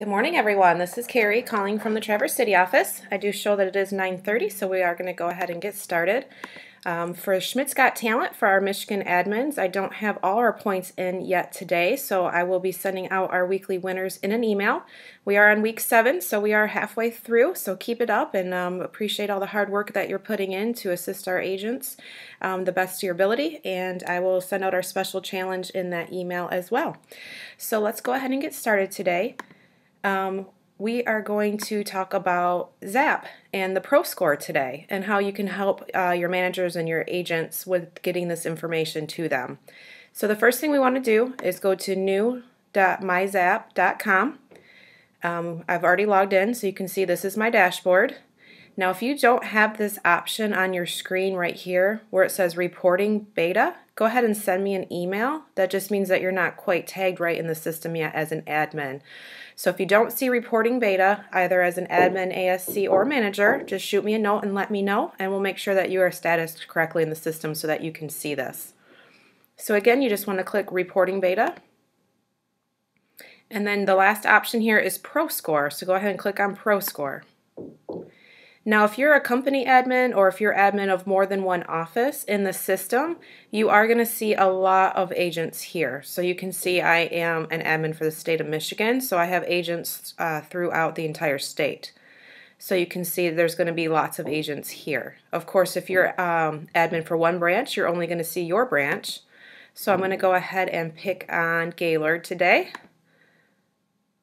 Good morning, everyone. This is Carrie calling from the Traverse City office. I do show that it is 9:30, so we are going to go ahead and get started. For Schmidt's Got Talent, for our Michigan admins, I don't have all our points in yet today, so I will be sending out our weekly winners in an email. We are on week 7, so we are halfway through, so keep it up and appreciate all the hard work that you're putting in to assist our agents the best of your ability, and I will send out our special challenge in that email as well. So let's go ahead and get started today. We are going to talk about Zap and the ProScore today and how you can help your managers and your agents with getting this information to them. So the first thing we want to do is go to new.myzap.com. I've already logged in, so you can see this is my dashboard. Now if you don't have this option on your screen right here where it says reporting beta, go ahead and send me an email. That just means that you're not quite tagged right in the system yet as an admin. So if you don't see reporting beta, either as an admin, ASC, or manager, just shoot me a note and let me know, and we'll make sure that you are statused correctly in the system so that you can see this. So again, you just want to click reporting beta. And then the last option here is ProScore, so go ahead and click on ProScore. Now if you're a company admin or if you're admin of more than one office in the system, you are going to see a lot of agents here. So you can see I am an admin for the state of Michigan, so I have agents throughout the entire state. So you can see there's going to be lots of agents here. Of course, if you're admin for one branch, you're only going to see your branch. So I'm going to go ahead and pick on Gaylord today.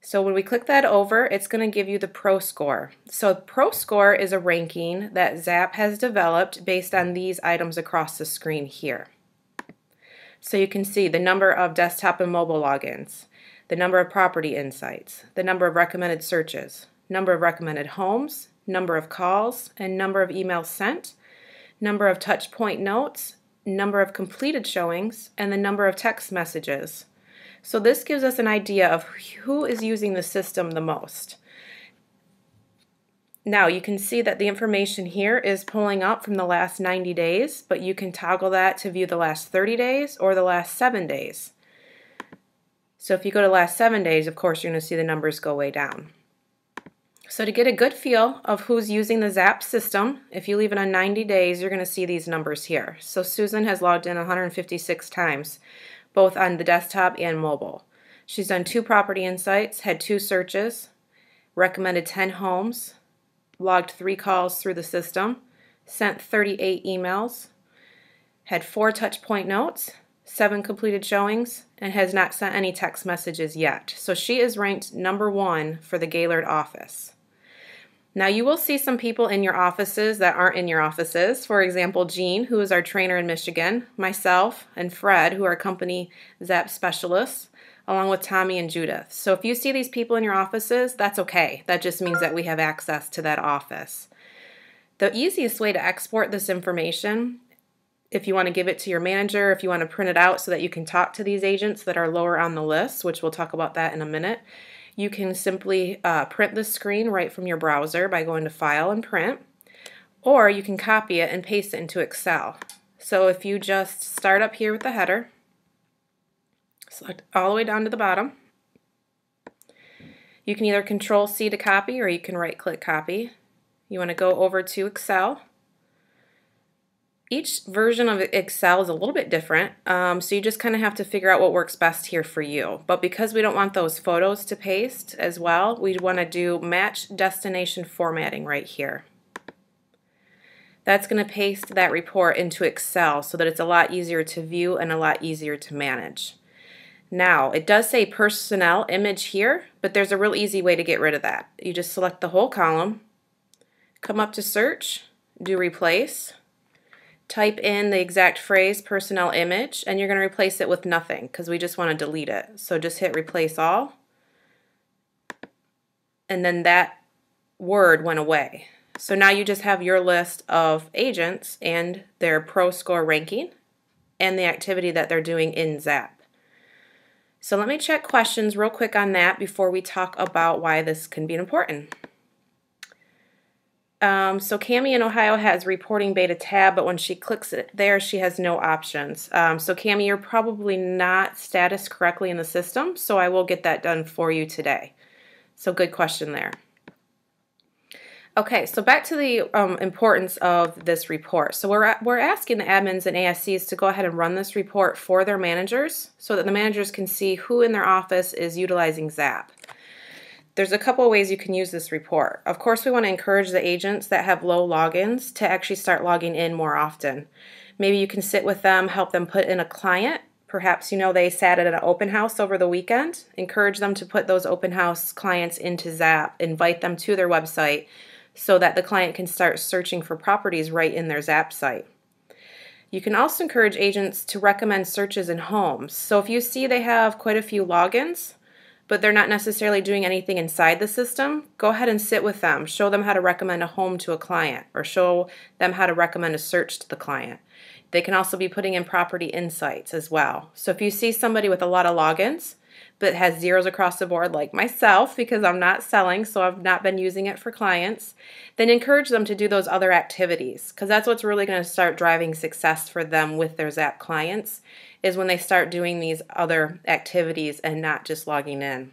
So when we click that over, it's going to give you the ProScore. So ProScore is a ranking that Zap has developed based on these items across the screen here. So you can see the number of desktop and mobile logins, the number of property insights, the number of recommended searches, number of recommended homes, number of calls, and number of emails sent, number of touch point notes, number of completed showings, and the number of text messages. So this gives us an idea of who is using the system the most. Now you can see that the information here is pulling up from the last 90 days, but you can toggle that to view the last 30 days or the last 7 days. So if you go to last 7 days, of course you're going to see the numbers go way down. So to get a good feel of who's using the Zap system, if you leave it on 90 days, you're going to see these numbers here. So Susan has logged in 156 times. Both on the desktop and mobile. She's done 2 property insights, had 2 searches, recommended 10 homes, logged 3 calls through the system, sent 38 emails, had 4 touch point notes, 7 completed showings, and has not sent any text messages yet. So she is ranked #1 for the Gaylord office. Now you will see some people in your offices that aren't in your offices. For example, Jean, who is our trainer in Michigan, myself, and Fred, who are company Zap specialists, along with Tommy and Judith. So if you see these people in your offices, that's okay. That just means that we have access to that office. The easiest way to export this information, if you want to give it to your manager, if you want to print it out so that you can talk to these agents that are lower on the list, which we'll talk about that in a minute, you can simply print the screen right from your browser by going to File and Print, or you can copy it and paste it into Excel. So if you just start up here with the header, select all the way down to the bottom, you can either Control-C to copy or you can right-click copy. You want to go over to Excel. Each version of Excel is a little bit different, so you just kind of have to figure out what works best here for you. But because we don't want those photos to paste as well, we want to do Match Destination Formatting right here. That's going to paste that report into Excel so that it's a lot easier to view and a lot easier to manage. Now, it does say Personnel Image here, but there's a real easy way to get rid of that. You just select the whole column, come up to Search, do Replace, type in the exact phrase personnel image, and you're going to replace it with nothing because we just want to delete it. So just hit replace all, and then that word went away. So now you just have your list of agents and their ProScore ranking and the activity that they're doing in Zap. So let me check questions real quick on that before we talk about why this can be important. So Cami in Ohio has reporting beta tab, but when she clicks it there, she has no options. So Cami, you're probably not status correctly in the system, so I will get that done for you today. So good question there. Okay, so back to the importance of this report. So we're asking the admins and ASCs to go ahead and run this report for their managers so that the managers can see who in their office is utilizing Zap. There's a couple of ways you can use this report. Of course, we want to encourage the agents that have low logins to actually start logging in more often. Maybe you can sit with them, help them put in a client. Perhaps you know they sat at an open house over the weekend. Encourage them to put those open house clients into Zap. Invite them to their website so that the client can start searching for properties right in their Zap site. You can also encourage agents to recommend searches in homes. So if you see they have quite a few logins, but they're not necessarily doing anything inside the system, go ahead and sit with them. Show them how to recommend a home to a client, or show them how to recommend a search to the client. They can also be putting in property insights as well. So if you see somebody with a lot of logins, but has zeros across the board like myself, because I'm not selling, so I've not been using it for clients, then encourage them to do those other activities, because that's what's really going to start driving success for them with their Zap clients, is when they start doing these other activities and not just logging in.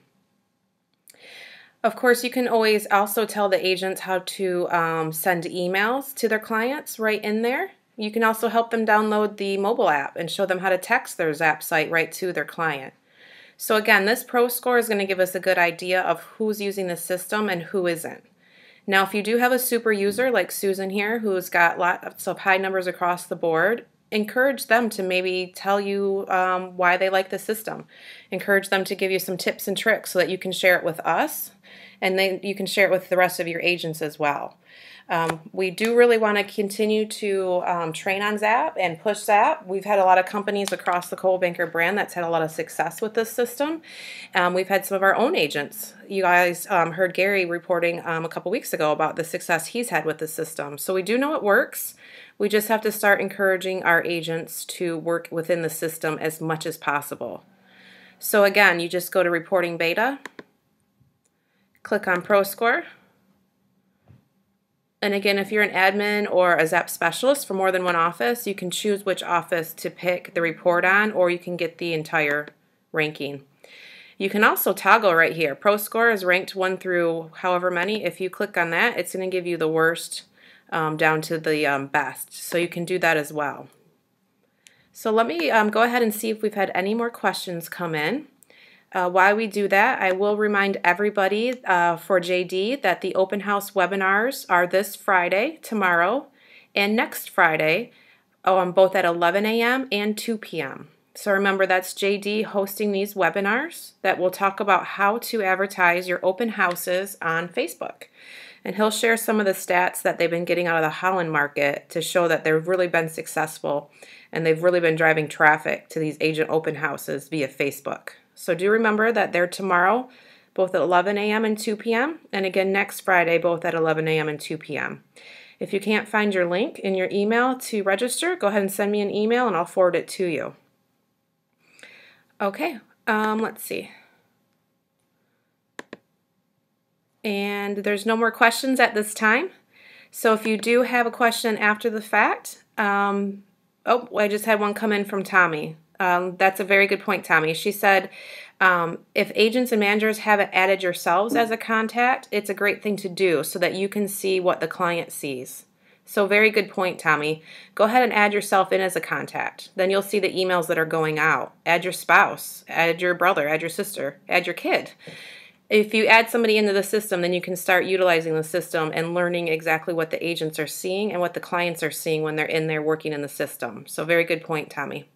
Of course, you can always also tell the agents how to send emails to their clients right in there. You can also help them download the mobile app and show them how to text their Zap site right to their client. So again, this ProScore is going to give us a good idea of who's using the system and who isn't. Now, if you do have a super user like Susan here, who's got lots of high numbers across the board, encourage them to maybe tell you why they like the system. Encourage them to give you some tips and tricks so that you can share it with us, and then you can share it with the rest of your agents as well. We do really want to continue to train on Zap and push Zap. We've had a lot of companies across the Coldwell Banker brand that's had a lot of success with this system. We've had some of our own agents. You guys heard Gary reporting a couple weeks ago about the success he's had with the system. So we do know it works. We just have to start encouraging our agents to work within the system as much as possible. So again, you just go to Reporting Beta, click on ProScore. And again, if you're an admin or a Zap specialist for more than one office, you can choose which office to pick the report on, or you can get the entire ranking. You can also toggle right here. ProScore is ranked 1 through however many. If you click on that, it's going to give you the worst down to the best. So you can do that as well. So let me go ahead and see if we've had any more questions come in. While we do that, I will remind everybody for JD that the open house webinars are this Friday, tomorrow, and next Friday, both at 11 a.m. and 2 p.m. So remember, that's JD hosting these webinars that will talk about how to advertise your open houses on Facebook. And he'll share some of the stats that they've been getting out of the Holland market to show that they've really been successful and they've really been driving traffic to these agent open houses via Facebook. So do remember that they're tomorrow, both at 11 a.m. and 2 p.m., and again next Friday, both at 11 a.m. and 2 p.m. If you can't find your link in your email to register, go ahead and send me an email and I'll forward it to you. Okay, let's see. And there's no more questions at this time. So if you do have a question after the fact, oh, I just had one come in from Tommy. That's a very good point, Tommy. She said, if agents and managers haven't added yourselves as a contact, it's a great thing to do so that you can see what the client sees. So very good point, Tommy. Go ahead and add yourself in as a contact. Then you'll see the emails that are going out. Add your spouse, add your brother, add your sister, add your kid. If you add somebody into the system, then you can start utilizing the system and learning exactly what the agents are seeing and what the clients are seeing when they're in there working in the system. So very good point, Tommy.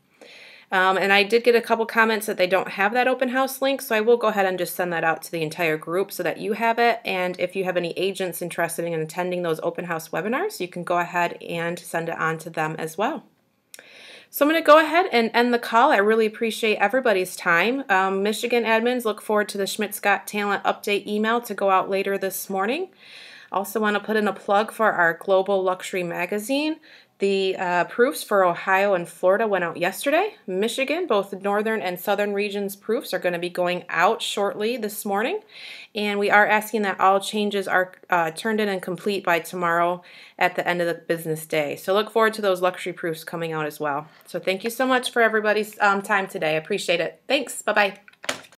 And I did get a couple comments that they don't have that open house link, so I will go ahead and just send that out to the entire group so that you have it. And if you have any agents interested in attending those open house webinars, you can go ahead and send it on to them as well. So I'm going to go ahead and end the call. I really appreciate everybody's time. Michigan admins, look forward to the Schmidt-Scott Talent Update email to go out later this morning. Also want to put in a plug for our Global Luxury Magazine. The proofs for Ohio and Florida went out yesterday. Michigan, both the northern and southern regions proofs are going to be going out shortly this morning. And we are asking that all changes are turned in and complete by tomorrow at the end of the business day. So look forward to those luxury proofs coming out as well. So thank you so much for everybody's time today. I appreciate it. Thanks. Bye-bye.